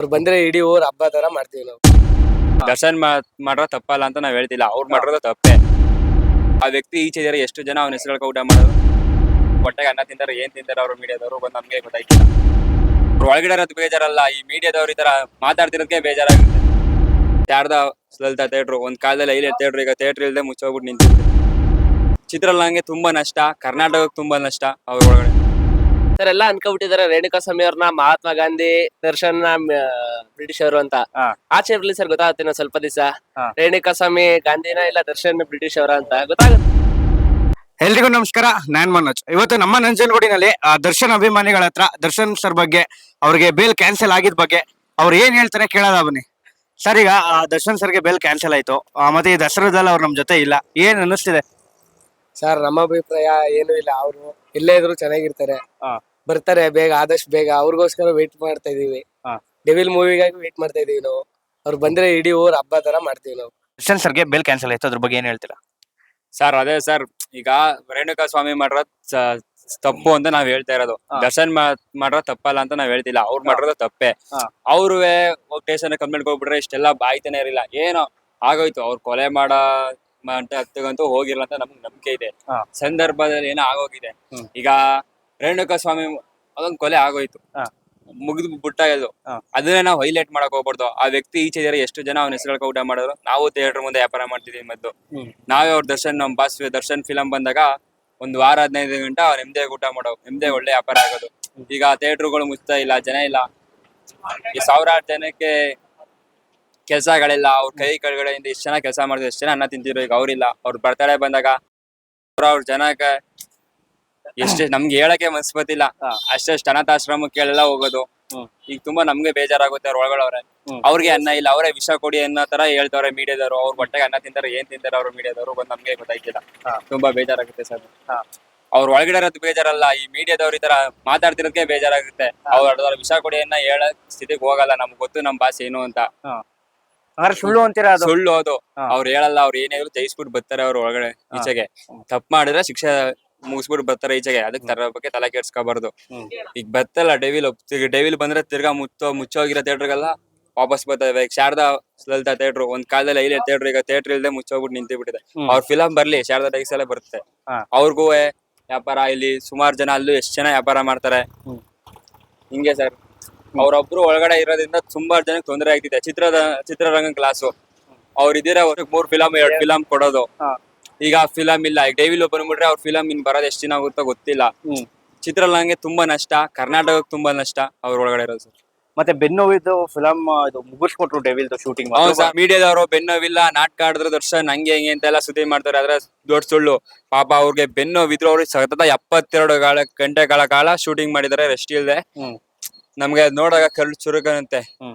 ಅವ್ರು ಬಂದ್ರೆ ಇಡೀ ಊರ್ ಹಬ್ಬ ತರ ಮಾಡ್ತೀವಿ ನಾವು. ದರ್ಶನ್ ಮಾಡ್ರ ತಪ್ಪಲ್ಲ ಅಂತ ನಾವ್ ಹೇಳ್ತಿಲ್ಲ, ಅವ್ರು ಮಾಡಿರೋದು ತಪ್ಪೇ. ಆ ವ್ಯಕ್ತಿ ಈಚೆ ಇದಾರೆ, ಎಷ್ಟು ಜನ ಅವನ ಹೆಸರು ಊಟ ಮಾಡೋದು, ಹೊಟ್ಟೆಗೆ ಅನ್ನ ತಿಂತಾರೆ, ಏನ್ ತಿಂತಾರೆ ಅವ್ರು ಮೀಡಿಯಾದವರು ಬಂದು ನಮ್ಗೆ ಗೊತ್ತಾಯ್ತಿಲ್ಲ. ಅವ್ರು ಒಳಗಡೆ ಇರೋದು ಬೇಜಾರಲ್ಲ, ಈ ಮೀಡಿಯಾದವ್ರು ಈ ತರ ಮಾತಾಡ್ತಿರೋದಕ್ಕೆ ಬೇಜಾರಾಗುತ್ತೆ. ಯಾರ್ದ ಲಲಿತಾ ಥಿಯೇಟ್ರು ಒಂದ್ ಕಾಲದಲ್ಲಿ ಐಲೆ ಥಿಯೇಟ್ರು, ಈಗ ಥಿಯೇಟ್ರ್ ಇಲ್ದೆ ಮುಚ್ಚೋಗ್ಬಿಟ್ಟು ನಿಂತಿದೆ. ಚಿತ್ರರಂಗಕ್ಕೆ ತುಂಬಾ ನಷ್ಟ, ಕರ್ನಾಟಕಕ್ಕೆ ತುಂಬಾ ನಷ್ಟ. ಅವ್ರ ಒಳಗಡೆ ಸರ್ ಎಲ್ಲ ಅನ್ಕೊಬಿಟ್ಟಿದ್ದಾರೆ ರೇಣುಕಾ ಸ್ವಾಮಿ ಅವ್ರನ್ನ ಮಹಾತ್ಮ ಗಾಂಧಿ, ದರ್ಶನ್ ಬ್ರಿಟಿಷ್ ಅವರು ಅಂತ. ಆಚೆ ಇರ್ಲಿ ಸರ್, ಗೊತ್ತಾಗುತ್ತೆ ಸ್ವಲ್ಪ ದಿವಸ ರೇಣುಕಾ ಸ್ವಾಮಿ ಗಾಂಧಿನ ಇಲ್ಲ ದರ್ಶನ್ ಬ್ರಿಟಿಷ್ ಅವರ ಅಂತ ಗೊತ್ತಾಗುತ್ತೆ. ಎಲ್ರಿಗೂ ನಮಸ್ಕಾರ, ನಾನ್ ಮನೋಜ್. ಇವತ್ತು ನಮ್ಮ ನಂಜನಗೂಡಿನಲ್ಲಿ ದರ್ಶನ್ ಅಭಿಮಾನಿಗಳ ಹತ್ರ ದರ್ಶನ್ ಸರ್ ಬಗ್ಗೆ, ಅವ್ರಿಗೆ ಬೇಲ್ ಕ್ಯಾನ್ಸಲ್ ಆಗಿದ್ ಬಗ್ಗೆ ಅವ್ರು ಏನ್ ಹೇಳ್ತಾರೆ ಕೇಳೋದ ಬನ್ನಿ. ಸರ್, ಈಗ ದರ್ಶನ್ ಸರ್ಗೆ ಬೇಲ್ ಕ್ಯಾನ್ಸಲ್ ಆಯ್ತು, ಮತ್ತೆ ಈ ದಸರಾದಲ್ಲಿ ಅವ್ರು ನಮ್ ಜೊತೆ ಇಲ್ಲ, ಏನ್ ಅನ್ನಿಸ್ತಿದೆ? ಸರ್ ನಮ್ಮ ಅಭಿಪ್ರಾಯ ಏನು ಇಲ್ಲ, ಅವರು ಇಲ್ಲೇ ಇದ್ರು ಚೆನ್ನಾಗಿರ್ತಾರೆ, ಬರ್ತಾರೆ ಬೇಗ, ಆದಷ್ಟು ಬೇಗ. ಅವ್ರಿಗೋಸ್ಕರ ವೇಟ್ ಮಾಡ್ತಾ ಇದೀವಿ. ಡೆವಿಲ್ ಮೂವಿಗಾಗಿ ವೇಟ್ ಮಾಡ್ತಾ ಇದೀವಿ ನಾವು. ಅವ್ರು ಬಂದ್ರೆ ಇಡೀ ಊರ್ ಹಬ್ಬ ತರ ಮಾಡ್ತೀವಿ ನಾವು. ದರ್ಶನ್ ಸರ್ಗೆ ಬೇಲ್ ಕ್ಯಾನ್ಸಲ್ ಆಯ್ತು, ಅದ್ರ ಬಗ್ಗೆ ಏನ್ ಹೇಳ್ತೀರಾ? ಸರ್ ಅದೇ ಸರ್, ಈಗ ರೇಣುಕಾ ಸ್ವಾಮಿ ಮಾಡಿರೋದ್ ತಪ್ಪು ಅಂತ ನಾವ್ ಹೇಳ್ತಾ ಇರೋದು. ದರ್ಶನ್ ಮಾಡಿರೋ ತಪ್ಪಲ್ಲ ಅಂತ ನಾವ್ ಹೇಳ್ತಿಲ್ಲ, ಅವ್ರು ಮಾಡಿರೋದು ತಪ್ಪೇ. ಅವ್ರುವೆ ಸ್ಟೇಷನ್ ಕಂಪ್ಲೇಂಟ್ ಹೋಗ್ಬಿಟ್ರೆ ಇಷ್ಟೆಲ್ಲ ಬಾಯ್ತಾನೆ ಇರಲಿಲ್ಲ. ಏನೋ ಆಗೋಯ್ತು, ಅವ್ರು ಕೊಲೆ ಮಾಡ ಅಂತ ಹತ್ತಗಂತೂ ಹೋಗಿರಲ್ಲ ಅಂತ ನಮ್ಗೆ ನಂಬಿಕೆ ಇದೆ. ಸಂದರ್ಭದಲ್ಲಿ ಏನೋ ಆಗೋಗಿದೆ. ಈಗ ರೇಣುಕಾ ಸ್ವಾಮಿ ಅದೊಂದು ಕೊಲೆ ಆಗೋಯ್ತು, ಮುಗಿದು ಬಿಟ್ಟಾಗದು. ಅದನ್ನೇ ನಾವು ಹೈಲೈಟ್ ಮಾಡಕ್ ಹೋಗ್ಬಾರ್ದು. ಆ ವ್ಯಕ್ತಿ ಈಚೆ ಇದಾರೆ, ಎಷ್ಟು ಜನ ಅವನ ಹೆಸರು ಊಟ ಮಾಡಿದ್ರು. ನಾವು ಥಿಯೇಟರ್ ಮುಂದೆ ವ್ಯಾಪಾರ ಮಾಡ್ತಿದೀವಿ ಮೊದ್ಲು. ನಾವೇ ಅವ್ರ ದರ್ಶನ್, ನಮ್ ಬಾಸ್ ದರ್ಶನ್ ಫಿಲಂ ಬಂದಾಗ ಒಂದ್ ವಾರ 15 ಗಂಟೆ ಅವ್ರ ನೆಮ್ಮದಿಯಾಗಿ ಊಟ ಮಾಡೋ, ನೆಮ್ಮದಿಯಾಗಿ ಒಳ್ಳೆ ವ್ಯಾಪಾರ ಆಗೋದು. ಈಗ ಥಿಯೇಟರ್ಗಳು ಮುಚ್ತಾ ಇಲ್ಲ, ಜನ ಇಲ್ಲ. ಈ ಸಾವಿರಾರು ಜನಕ್ಕೆ ಕೆಲ್ಸಗಳಿಲ್ಲ. ಅವ್ರ ಕೈ ಕೆಳಗಡೆಯಿಂದ ಇಷ್ಟು ಜನ ಕೆಲಸ ಮಾಡಿದ್ರು, ಎಷ್ಟು ಜನ ಅನ್ನ ತಿಂತಿದ್ರು. ಈಗ ಅವ್ರಿಲ್ಲ. ಅವ್ರ ಬರ್ತಡೇ ಬಂದಾಗ ಅವ್ರ ಜನಕ್ಕೆ ಎಷ್ಟೇ ನಮ್ಗೆ ಹೇಳಕ್ಕೆ ಮನ್ಸ್ ಬರ್ತಿಲ್ಲ, ಅಷ್ಟೆಷ್ಟು ಅನಾಥಾಶ್ರಮಕ್ಕೆಲ್ಲ ಹೋಗೋದು. ಈಗ ತುಂಬಾ ನಮ್ಗೆ ಬೇಜಾರಾಗುತ್ತೆ. ಅವ್ರ ಒಳಗಡೆ ಅವ್ರಿಗೆ ಅನ್ನ ಇಲ್ಲ, ಅವರೇ ವಿಷ ಕೊಡಿ ಅನ್ನೋ ತರ ಹೇಳ್ತವ್ರೆ ಮೀಡಿಯಾದವರು. ಅವ್ರ ಹೊಟ್ಟೆಗೆ ಅನ್ನ ತಿಂತಾರೆ, ಏನ್ ತಿಂತಾರೆ ಅವ್ರ ಮೀಡಿಯಾದವರು ಬಂದು ನಮ್ಗೆ ಗೊತ್ತಾಯ್ತಿಲ್ಲ. ತುಂಬಾ ಬೇಜಾರಾಗುತ್ತೆ ಸರ್. ಅವ್ರ ಒಳಗಡೆ ಇರೋದು ಬೇಜಾರಲ್ಲ, ಈ ಮೀಡಿಯಾದವ್ರು ಈ ತರ ಮಾತಾಡ್ತಿರೋದಕ್ಕೆ ಬೇಜಾರಾಗುತ್ತೆ. ಅವ್ರ ವಿಷ ಕೊಡಿಯನ್ನ ಹೇಳ ಸ್ಥಿತಿಗೆ ಹೋಗಲ್ಲ. ನಮ್ಗೆ ಗೊತ್ತು ನಮ್ ಭಾಷೆ ಏನು ಅಂತ. ಸುಳ್ಳು ಅಂತೀರಾ? ಸುಳ್ಳು ಅದು. ಅವ್ರು ಹೇಳಲ್ಲ. ಅವ್ರು ಏನೇ ಜಯಿಸ್ಬಿಟ್ಟು ಬರ್ತಾರೆ ಅವ್ರ ಒಳಗಡೆ ಈಚೆಗೆ. ತಪ್ಪು ಮಾಡಿದ್ರೆ ಶಿಕ್ಷೆ ಮುಗಿಸ್ಬಿಟ್ಟು ಬರ್ತಾರೆ ಈಚೆಗೆ. ಅದಕ್ಕೆ ತರ ಬಗ್ಗೆ ತಲೆ ಕೆಡ್ಸ್ಕೋಬಾರ್ದು. ಈಗ ಬತ್ತಲ್ಲ ಡೆವಿಲ್, ಡೆವಿಲ್ ಬಂದ್ರೆ ತಿರ್ಗಾ ಮುಚ್ಚೋಗಿರೋ ಥಿಯೇಟರ್ಗೆಲ್ಲ ವಾಪಸ್ ಬರ್ತವೆ. ಈಗ ಶಾರದಾ ಲಲಿತಾ ಥಿಯೇಟ್ರು ಒಂದ್ ಕಾಲದಲ್ಲಿ ಐಲೆ ಥಿಯೇಟ್ರು, ಈಗ ಥಿಯೇಟರ್ ಇಲ್ದೆ ಮುಚ್ಚೋಗ್ಬಿಟ್ಟು ನಿಂತಿಬಿಟ್ಟಿದೆ. ಅವ್ರ ಫಿಲಂ ಬರ್ಲಿ, ಶಾರದಾ ಟೈಕ್ಸ್ ಎಲ್ಲ ಬರುತ್ತೆ, ಅವ್ರಿಗೂ ವ್ಯಾಪಾರ. ಇಲ್ಲಿ ಸುಮಾರು ಜನ ಅಲ್ಲೂ ಎಷ್ಟು ಜನ ವ್ಯಾಪಾರ ಮಾಡ್ತಾರೆ. ಹಿಂಗೆ ಸರ್, ಅವ್ರೊಬ್ರು ಒಳಗಡೆ ಇರೋದ್ರಿಂದ ಸುಮಾರು ಜನಕ್ಕೆ ತೊಂದರೆ ಆಗ್ತಿದೆ. ಚಿತ್ರರಂಗ ಕ್ಲಾಸು ಅವ್ರ ಇದ್ದೀರಾ, 3 ಫಿಲಂ 2 ಫಿಲಂ ಕೊಡೋದು. ಈಗ ಫಿಲಂ ಇಲ್ಲ. ಈಗ ಡೈವಿಲ್ ಬಂದ್ಬಿಟ್ರೆ ಅವ್ರ ಫಿಲಂ ಇನ್ ಬರೋದು ಎಷ್ಟು ದಿನ ಆಗುತ್ತೋ ಗೊತ್ತಿಲ್ಲ. ಚಿತ್ರರಂಗಕ್ಕೆ ತುಂಬಾ ನಷ್ಟ, ಕರ್ನಾಟಕಕ್ಕೆ ತುಂಬಾ ನಷ್ಟ ಅವ್ರ ಒಳಗಡೆ ಇರೋದು ಸರ್. ಮತ್ತೆ ಬೆನ್ನೋವಿದ್ದು ಫಿಲಂ ಮುಗಿಸ್ಕೊಟ್ರು ಡೆವಿಲ್ದು ಶೂಟಿಂಗ್. ಮೀಡಿಯಾದವರು ಬೆನ್ನೋವಿಲ್ಲ, ನಾಟಕ ಆಡಿದ್ರು ದರ್ಶನ್ ಹಂಗೆ ಹಿಂಗೆ ಅಂತೆಲ್ಲ ಸುದ್ದಿ ಮಾಡ್ತಾರೆ. ಆದ್ರೆ ದೊಡ್ಡ ಸುಳ್ಳು. ಪಾಪ ಅವ್ರಿಗೆ ಬೆನ್ನೋವಿದ್ರು. ಅವ್ರಿಗೆ ಸತತ 72 ಗಂಟೆಗಳ ಕಾಲ ಶೂಟಿಂಗ್ ಮಾಡಿದಾರೆ ರೆಸ್ಟ್ ಇಲ್ದೆ. ನಮ್ಗೆ ನೋಡಾಗ ಕಳ್ಳು ಚುರುಕಂತೆ.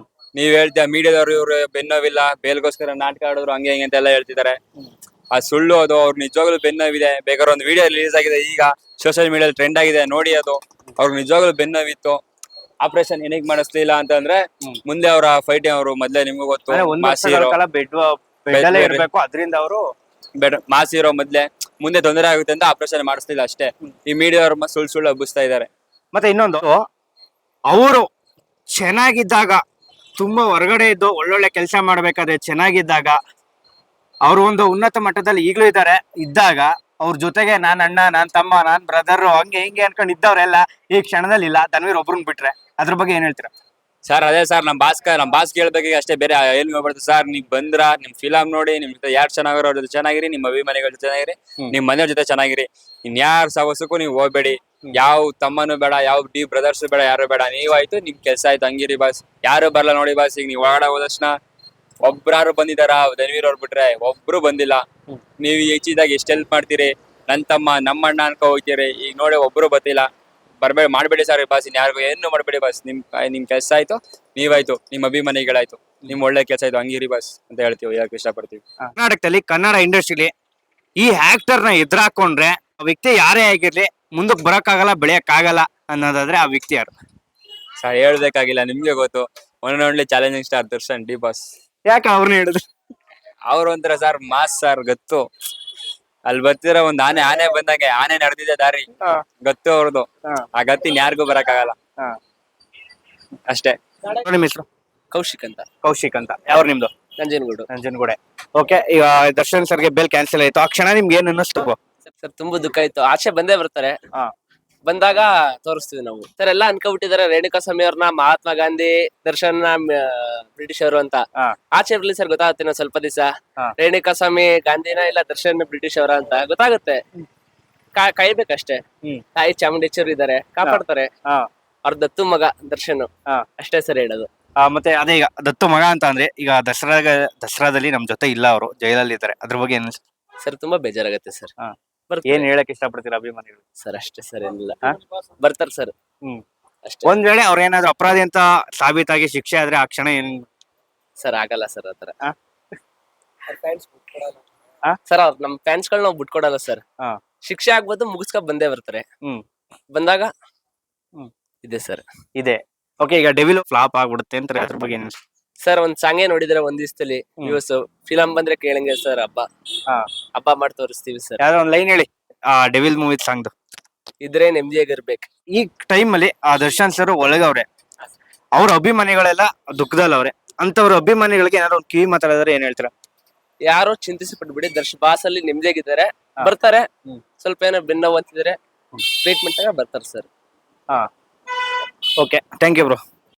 ನೀವ್ ಹೇಳ್ತೀಯ ಮೀಡಿಯಾದವ್ರು ಇವ್ರು ಬೆನ್ನೋವಿಲ್ಲ, ಬೇಲ್ಗೋಸ್ಕರ ನಾಟಕ ಆಡಿದ್ರು ಹಂಗೆ ಹಿಂಗೆ ಅಂತೆಲ್ಲ ಹೇಳ್ತಿದ್ದಾರೆ. ಆ ಸುಳ್ಳು ಅದು. ಅವ್ರು ನಿಜವಾಗ್ಲೂ ಬೆನ್ನೋವಿದೆ. ಬೇಕಾದ್ರೆ ಒಂದು ವಿಡಿಯೋ ರಿಲೀಸ್ ಆಗಿದೆ, ಈಗ ಸೋಷಿಯಲ್ ಮೀಡಿಯಾದಲ್ಲಿ ಟ್ರೆಂಡ್ ಆಗಿದೆ, ನೋಡಿ. ಅದು ಅವ್ರಿಗೆ ನಿಜವಾಗ್ಲೂ ಬೆನ್ನೋವಿತ್ತು. ಆಪರೇಷನ್ ಏನಿಗೆ ಮಾಡಿಸ್ಲಿಲ್ಲ ಅಂತಂದ್ರೆ ಮುಂದೆ ಅವರ ಫೈಟಿಂಗ್ ಅವರು ಮೊದ್ಲೇ ನಿಮ್ಗೂ ಗೊತ್ತು, ಅದರಿಂದ ಅವರು ಮಾಸ್ ಹೀರೋ ಮೊದ್ಲೇ. ಮುಂದೆ ತೊಂದರೆ ಆಗುತ್ತೆ ಅಂತ ಆಪರೇಷನ್ ಮಾಡಿಸ್ಲಿಲ್ಲ ಅಷ್ಟೇ. ಈ ಮೀಡಿಯಾವ್ರ ಸುಳ್ಳು ಹಬ್ಬಿಸ್ತಾ ಇದಾರೆ. ಮತ್ತೆ ಇನ್ನೊಂದು, ಅವರು ಚೆನ್ನಾಗಿದ್ದಾಗ, ತುಂಬಾ ಹೊರಗಡೆ ಇದ್ದು ಒಳ್ಳೊಳ್ಳೆ ಕೆಲಸ ಮಾಡ್ಬೇಕಾದ್ರೆ ಚೆನ್ನಾಗಿದ್ದಾಗ, ಅವರು ಒಂದು ಉನ್ನತ ಮಟ್ಟದಲ್ಲಿ ಈಗಲೂ ಇದ್ದಾಗ ಅವ್ರ ಜೊತೆಗೆ ನಾನ್ ಅಣ್ಣ, ನಾನ್ ತಮ್ಮ, ನಾನ್ ಬ್ರದರ್ ಹಂಗೆ ಹಿಂಗೆ ಅನ್ಕೊಂಡು ಇದ್ದವ್ರೆಲ್ಲ ಈ ಕ್ಷಣದಲ್ಲಿ ಇಲ್ಲ. ಧನ್ವೀರ್ ಒಬ್ರನ್ ಬಿಟ್ರೆ ಅದ್ರ ಬಗ್ಗೆ ಏನ್ ಹೇಳ್ತೀರಾ? ಸರ್ ಅದೇ ಸರ್, ನಮ್ ಬಾಸ್ ಕೇಳ್ಬೇಕು ಅಷ್ಟೇ, ಬೇರೆ ಏನ್ ಹೋಗ್ಬಾರ್ದು ಸರ್. ನೀವ್ ಬಂದ್ರ ನಿಮ್ ಫಿಲಂ ನೋಡಿ, ನಿಮ್ ಜೊತೆ ಯಾರು ಚೆನ್ನಾಗಿರೋ ಅವ್ರ ಜೊತೆ ಚೆನ್ನಾಗಿರಿ, ನಿಮ್ಮ ಅಭಿಮಾನಿಗಳ ಜೊತೆ ಚೆನ್ನಾಗಿರಿ, ನಿಮ್ ಮನೆಯವ್ರ ಜೊತೆ ಚೆನ್ನಾಗಿರಿ. ಇನ್ಯಾರ ಸವಸಕ್ಕೂ ನೀವು ಹೋಗ್ಬೇಡಿ. ಯಾವ ತಮ್ಮನು ಬೇಡ, ಯಾವ ಬ್ರದರ್ಸ್ ಬೇಡ, ಯಾರು ಬೇಡ. ನೀವಾಯ್ತು, ನಿಮ್ ಕೆಲ್ಸ ಆಯ್ತು, ಹಂಗಿರಿ ಬಾಸ್. ಯಾರು ಬರಲ್ಲ ನೋಡಿ ಬಾಸ್. ಈಗ ನೀವ್ ಒಳಗಡೆ ಹೋದ ತಕ್ಷಣ ಒಬ್ರಾರು ಬಂದಿದಾರ, ಧನ್ವೀರ್ ಅವ್ರು ಬಿಟ್ರೆ ಒಬ್ರು ಬಂದಿಲ್ಲ. ನೀವ್ ಹೆಚ್ಚಿದಾಗ ಎಷ್ಟ್ ಹೆಲ್ಪ್ ಮಾಡ್ತೀರಿ. ನನ್ ತಮ್ಮ, ನಮ್ಮಣ್ಣ ಅನ್ಕೊ ಹೋಗ್ತೀರಿ. ಈಗ ನೋಡಿ ಒಬ್ರು ಬರ್ತಿಲ್ಲ. ಮಾಡ್ಬೇಡಿ ಸರ್ ಬಾಸ್, ಯಾರಿಗೂ ಏನು ಮಾಡ್ಬೇಡಿ ಬಾಸ್. ನಿಮ್ ಕೆಲಸ ಆಯ್ತು, ನೀವಾಯ್ತು, ನಿಮ್ ಅಭಿಮಾನಿಗಳಾಯ್ತು, ನಿಮ್ ಒಳ್ಳೆ ಕೆಲಸ ಆಯ್ತು, ಹಂಗಿರಿ ಬಾಸ್ ಅಂತ ಹೇಳ್ತೀವಿ, ಹೇಳಕ್ ಇಷ್ಟಪಡ್ತೀವಿ. ಕರ್ನಾಟಕದಲ್ಲಿ ಕನ್ನಡ ಇಂಡಸ್ಟ್ರಿಲಿ ಈ ಆಕ್ಟರ್ ನ ಎದುರಾಕೊಂಡ್ರೆ ಆ ವ್ಯಕ್ತಿ ಯಾರೇ ಆಗಿರ್ಲಿ ಮುಂದಕ್ಕೆ ಬರಕ್ಕಾಗಲ್ಲ, ಬೆಳೆಯಕ್ಕಾಗಲ್ಲ ಅನ್ನೋದಾದ್ರೆ ಆ ವ್ಯಕ್ತಿ ಯಾರು? ಸರ್ ಹೇಳ್ಬೇಕಾಗಿಲ್ಲ, ನಿಮ್ಗೆ ಗೊತ್ತು. One only challenging star Darshan D boss. ಯಾಕೆ ಅವ್ರನ್ನ ಹೇಳಿದ್ರು? ಅವ್ರು ಒಂಥರ ಸರ್ ಮಾಸ್ ಸರ್, ಗೊತ್ತು. ಅಲ್ಲಿ ಬರ್ತಿರೋ ಒಂದ್ ಆನೆ ಬಂದಂಗೆ, ಆನೆ ನಡೆದಿದೆ ದಾರಿ, ಗೊತ್ತು ಅವ್ರದ್ದು. ಆ ಗತ್ತಿನ ಯಾರಿಗೂ ಬರಕ್ಕಾಗಲ್ಲ ಅಷ್ಟೇ. ನಿಮ್ಮ ಹೆಸರು? ಕೌಶಿಕ್ ಅಂತ, ಕೌಶಿಕ್ ಅಂತ. ಯಾವ್ರು ನಿಮ್ದು? ನಂಜನಗೂಡು. ನಂಜನಗೂಡೆ. ಓಕೆ, ಈಗ ದರ್ಶನ್ ಸರ್ಗೆ ಬೇಲ್ ಕ್ಯಾನ್ಸಲ್ ಆಯ್ತು, ಆ ಕ್ಷಣ ನಿಮ್ಗೆ ಏನ್ ಅನ್ನಿಸ್ತು? ಸರ್ ತುಂಬಾ ದುಃಖ ಆಯ್ತು. ಆಚೆ ಬಂದೇ ಬರ್ತಾರೆ, ಹಾ. ಬಂದಾಗ ತೋರಿಸ್ತೀವಿ ನಾವು. ಸರ್ ಎಲ್ಲ ಅನ್ಕೊಬಿಟ್ಟಿದ್ದಾರೆ ರೇಣುಕಾ ಸ್ವಾಮಿ ಅವ್ರನ್ನ ಮಹಾತ್ಮ ಗಾಂಧಿ, ದರ್ಶನ್ ಬ್ರಿಟಿಷ್ ಅವರು ಅಂತ. ಹಾ. ಆಚೆ ಬರ್ಲಿ ಸರ್, ಗೊತ್ತಾಗುತ್ತೆ ಇನ್ನೊಂದ್ ಸ್ವಲ್ಪ ದಿವಸ. ಹಾ. ರೇಣುಕಾ ಸ್ವಾಮಿ ಗಾಂಧಿನ ಇಲ್ಲ ದರ್ಶನ್ ಬ್ರಿಟಿಷ್ ಅವರ ಅಂತ ಗೊತ್ತಾಗುತ್ತೆ. ಕಾಯ್ಬೇಕಷ್ಟೇ. ತಾಯಿ ಚಾಮುಂಡೇಶ್ವರಿ ಇದಾರೆ, ಕಾಪಾಡ್ತಾರೆ. ಹಾ. ಅವ್ರ ದತ್ತು ಮಗ ದರ್ಶನ್, ಹಾ. ಅಷ್ಟೇ ಸರ್ ಹೇಳೋದು. ಮತ್ತೆ ಅದೇ, ಈಗ ದತ್ತು ಮಗ ಅಂತ ಅಂದ್ರೆ, ಈಗ ದಸರಾದಲ್ಲಿ ನಮ್ ಜೊತೆ ಇಲ್ಲ, ಅವರು ಜೈಲಲ್ಲಿ ಇದ್ದಾರೆ, ಅದ್ರ ಬಗ್ಗೆ ಏನ್ ಸರ್ ತುಂಬಾ ಬೇಜಾರಾಗತ್ತೆ ಸರ್. ಹಾ. ಬರ್ತಾರೆ. ಏನ್ ಹೇಳಕ್ ಇಷ್ಟಪಡ್ತೀರಾ ಅಭಿಮಾನಿಗಳು? ಸರ್ ಅಷ್ಟೇ ಸರ್, ಏನಿಲ್ಲ. ಹಾ? ಬರ್ತಾರೆ ಸರ್. ಅಷ್ಟೇ ಒಂದ್ ವೇಳೆ ಅವ್ರ ಏನಾದ್ರು ಅಪರಾಧಿ ಅಂತ ಸಾಬೀತಾಗಿ ಶಿಕ್ಷೆ ಆದ್ರೆ ಆ ಕ್ಷಣ ಏನ್? ಸರ್, ಆಗಲ್ಲ ಸರ್ ಆತರ. ಹಾ? ಸರ್ ಅವ್ರ ನಮ್ ಫ್ಯಾನ್ಸ್ ಗಳು ನಾವು ಬಿಟ್ಕೊಡಲ್ಲ ಸರ್. ಹಾ. ಶಿಕ್ಷೆ ಆಗ್ಬೋದು, ಮುಗಿಸ್ಕೊಂಡ್ ಬಂದೇ ಬರ್ತಾರೆ. ಹ್ಮ್. ಬಂದಾಗ ಹ್ಮ್. ಇದೆ ಸರ್. ಇದೆ. ಓಕೆ, ಈಗ ಡೆವಿಲ್ ಫ್ಲಾಪ್ ಆಗ್ಬಿಡುತ್ತೆ ಅಂತಾರೆ, ಅದ್ರ ಬಗ್ಗೆ ಏನ್? ಸರ್ ಒಂದ್ ಸಾಂಗೇ ನೋಡಿದ್ರೆ ಒಂದ್ ದಿವಸದಲ್ಲಿ ವ್ಯೂಸ್. ಫಿಲಂ ಬಂದ್ರೆ ಕೇಳಂಗೆ ಸರ್. ಹಬ್ಬ ಮಾಡಿ ತೋರಿಸ್ತೀವಿ ಸರ್. ಯಾವ್ದೋ ಒಂದ್ ಲೈನ್ ಹೇಳಿ ಆ ಡೆವಿಲ್ ಮೂವಿ ಸಾಂಗ್ದು. ಇದ್ರೆ ನೆಮ್ಮದಿಯಾಗಿರ್ಬೇಕು. ಈ ಟೈಮ್ ಅಲ್ಲಿ ಆ ದರ್ಶನ್ ಸರ್ ಒಳಗವ್ರೆ, ಅವ್ರ ಅಭಿಮಾನಿಗಳೆಲ್ಲ ದುಃಖದಲ್ಲವ್ರೆ, ಅಂತವ್ರ ಅಭಿಮಾನಿಗಳಿಗೆ ಏನಾದ್ರು ಒಂದು ಕಿವಿ ಮಾತಾಡಿದ್ರೆ ಏನ್ ಹೇಳ್ತೀರಾ? ಯಾರೋ ಚಿಂತಿಸಿ ಪಟ್ಬಿಡಿ, ಬಾಸ್ ಅಲ್ಲಿ ನೆಮ್ಮದಿಯಾಗಿದ್ದಾರೆ, ಬರ್ತಾರೆ. ಸ್ವಲ್ಪ ಏನೋ ಬೆನ್ನೋವು ಅಂತಿದ್ರೆ ಟ್ರೀಟ್ಮೆಂಟ್ ಬರ್ತಾರೆ sir. Okay, thank you bro.